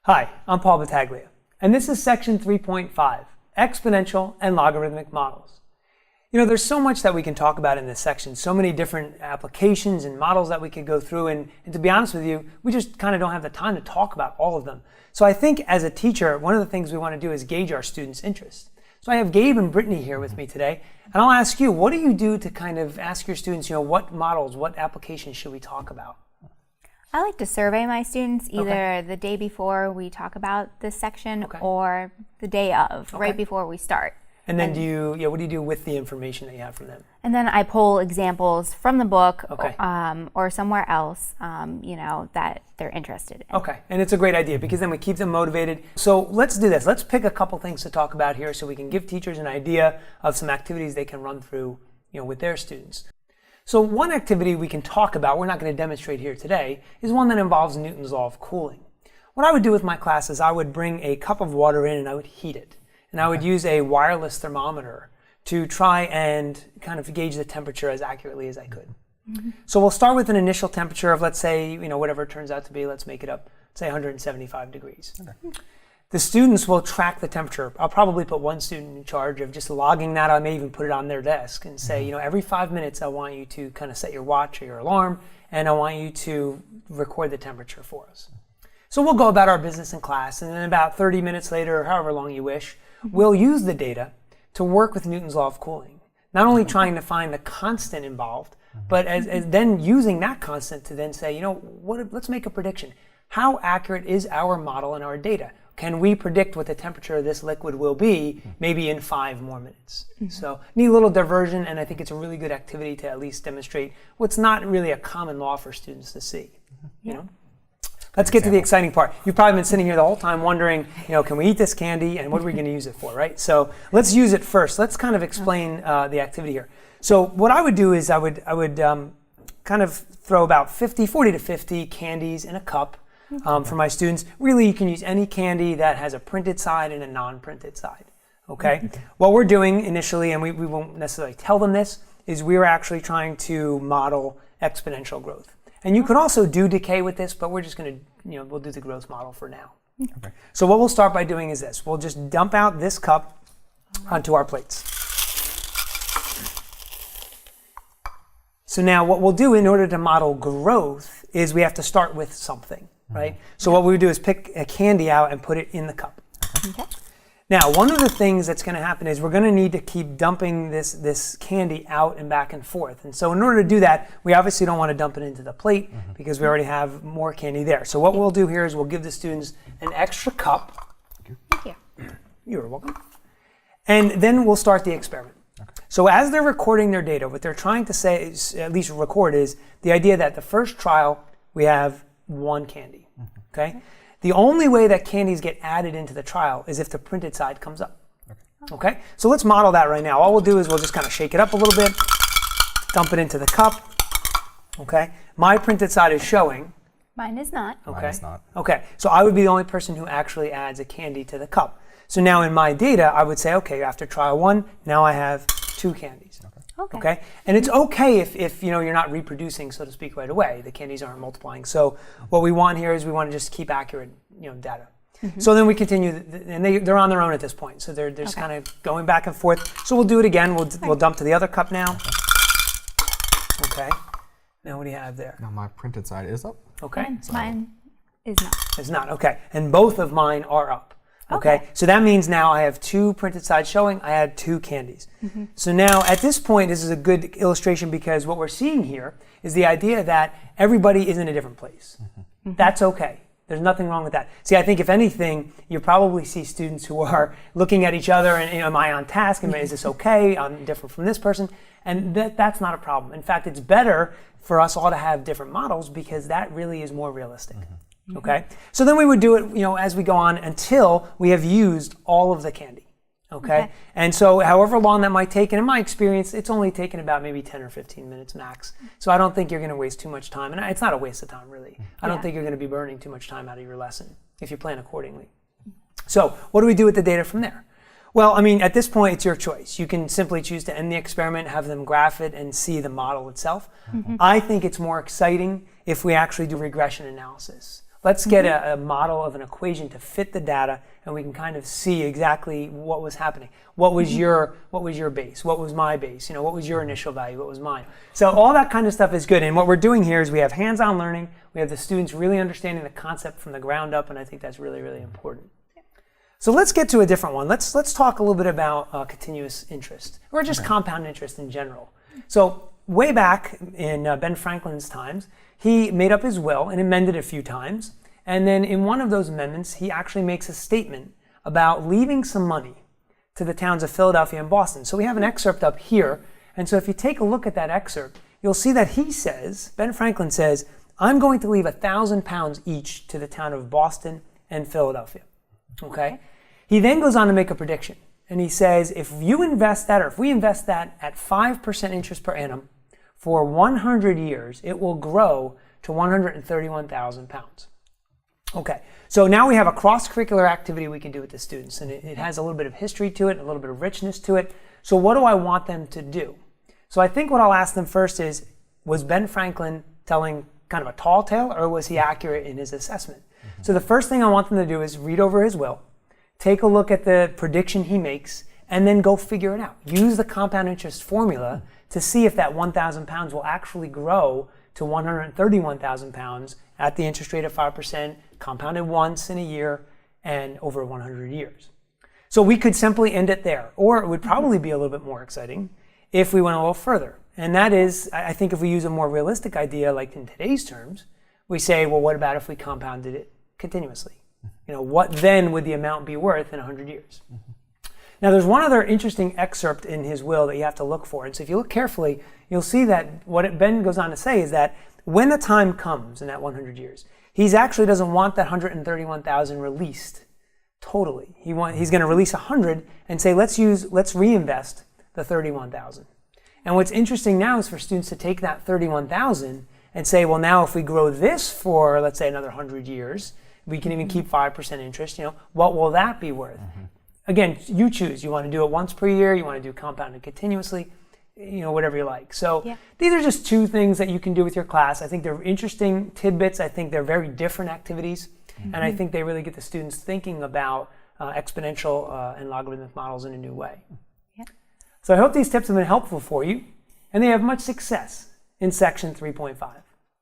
Hi, I'm Paul Battaglia, and this is section 3.5, Exponential and Logarithmic Models. You know, there's so much that we can talk about in this section, so many different applications and models that we could go through, and to be honest with you, we just kind of don't have the time to talk about all of them. So I think as a teacher, one of the things we want to do is gauge our students' interest. So I have Gabe and Brittany here with me today, and I'll ask you, what do you do to kind of ask your students, what models, what applications should we talk about? I like to survey my students either the day before we talk about this section or the day of, right before we start. And then what do you do with the information that you have from them? And then I pull examples from the book or somewhere else, that they're interested in. Okay, and it's a great idea because then we keep them motivated. So let's do this. Let's pick a couple things to talk about here so we can give teachers an idea of some activities they can run through, with their students. So one activity we can talk about, we're not going to demonstrate here today, is one that involves Newton's law of cooling. What I would do with my class is I would bring a cup of water in and I would heat it. And I would use a wireless thermometer to try and kind of gauge the temperature as accurately as I could. So we'll start with an initial temperature of, let's say, whatever it turns out to be, let's make it up, say 175 degrees. The students will track the temperature. I'll probably put one student in charge of just logging that. I may even put it on their desk and say, every 5 minutes I want you to kind of set your watch or your alarm, and I want you to record the temperature for us. So we'll go about our business in class, and then about 30 minutes later, or however long you wish, we'll use the data to work with Newton's law of cooling. Not only trying to find the constant involved, but as then using that constant to then say, let's make a prediction. How accurate is our model and our data? Can we predict what the temperature of this liquid will be maybe in 5 more minutes? So neat little diversion, and I think it's a really good activity to at least demonstrate what's not really a common law for students to see. Let's get to the exciting part. You've probably been sitting here the whole time wondering, can we eat this candy and what are we going to use it for, right? So let's use it first. Let's kind of explain the activity here. So what I would do is I would kind of throw about 40 to 50 candies in a cup for my students. Really, you can use any candy that has a printed side and a non-printed side. Okay? What we're doing initially, and we won't necessarily tell them this, is we're actually trying to model exponential growth. And you could also do decay with this, but we're just going to, we'll do the growth model for now. So what we'll start by doing is this. We'll just dump out this cup onto our plates. So now what we'll do in order to model growth is we have to start with something, right? So what we do is pick a candy out and put it in the cup. Now, one of the things that's going to happen is we're going to need to keep dumping this candy out and back and forth. And so in order to do that, we obviously don't want to dump it into the plate because we already have more candy there. So what we'll do here is we'll give the students an extra cup. Thank you. You're welcome. And then we'll start the experiment. So as they're recording their data, what they're trying to say, is, at least record, is the idea that the first trial, we have 1 candy. Okay? The only way that candies get added into the trial is if the printed side comes up. Okay? So let's model that right now. All we'll do is we'll just kind of shake it up a little bit, dump it into the cup. Okay? My printed side is showing. Mine is not. Okay. Mine is not. Okay. So I would be the only person who actually adds a candy to the cup. So now in my data, I would say, okay, after trial 1, now I have 2 candies. Okay. And it's okay if you're not reproducing, so to speak, right away. The candies aren't multiplying. So what we want here is we want to just keep accurate data. So then we continue, and they're on their own at this point. So they're just kind of going back and forth. So we'll do it again. We'll dump to the other cup now. Okay. Now what do you have there? Now my printed side is up. Okay. Mine is not. It's not. Okay. And both of mine are up. Okay, so that means now I have 2 printed sides showing, I had 2 candies. So now at this point, this is a good illustration because what we're seeing here is the idea that everybody is in a different place. That's okay. There's nothing wrong with that. See, I think if anything, you probably see students who are looking at each other and, am I on task? Is this okay? I'm different from this person. And that's not a problem. In fact, it's better for us all to have different models because that really is more realistic. Okay, so then we would do it, as we go on until we have used all of the candy. Okay, and so however long that might take, and in my experience, it's only taken about maybe 10 or 15 minutes max. So I don't think you're going to waste too much time, and it's not a waste of time really. I don't think you're going to be burning too much time out of your lesson if you plan accordingly. So what do we do with the data from there? Well, at this point, it's your choice. You can simply choose to end the experiment, have them graph it, and see the model itself. I think it's more exciting if we actually do regression analysis. Let's get a model of an equation to fit the data, and we can kind of see exactly what was happening. What was your base? What was my base? What was your initial value? What was mine? So all that kind of stuff is good. And what we're doing here is we have hands-on learning. We have the students really understanding the concept from the ground up, and I think that's really, really important. So let's get to a different one. Let's talk a little bit about continuous interest, or just compound interest in general. So way back in Ben Franklin's times, he made up his will and amended it a few times. And then in one of those amendments, he actually makes a statement about leaving some money to the towns of Philadelphia and Boston. So we have an excerpt up here. And so if you take a look at that excerpt, you'll see that he says, Ben Franklin says, I'm going to leave £1,000 each to the town of Boston and Philadelphia. Okay? He then goes on to make a prediction. And he says, if you invest that, or if we invest that at 5% interest per annum for 100 years, it will grow to £131,000. Okay, so now we have a cross-curricular activity we can do with the students, and it has a little bit of history to it, a little bit of richness to it. So what do I want them to do? So I think what I'll ask them first is, was Ben Franklin telling kind of a tall tale, or was he accurate in his assessment? So the first thing I want them to do is read over his will, take a look at the prediction he makes, and then go figure it out. Use the compound interest formula to see if that £1,000 will actually grow to £131,000 at the interest rate of 5%, compounded once in a year and over 100 years. So we could simply end it there, or it would probably be a little bit more exciting if we went a little further. And that is, I think if we use a more realistic idea, like in today's terms, we say, well, what about if we compounded it continuously? What then would the amount be worth in 100 years? Now, there's one other interesting excerpt in his will that you have to look for. And so if you look carefully, you'll see that what Ben goes on to say is that when the time comes in that 100 years, he actually doesn't want that 131,000 released totally. He's going to release 100 and say, let's reinvest the 31,000. And what's interesting now is for students to take that 31,000 and say, well, now if we grow this for, let's say, another 100 years, we can even keep 5% interest, what will that be worth? Again, you choose. You want to do it once per year, you want to do compounded continuously, whatever you like. So these are just two things that you can do with your class. I think they're interesting tidbits. I think they're very different activities. And I think they really get the students thinking about exponential and logarithmic models in a new way. So I hope these tips have been helpful for you, and they have much success in section 3.5.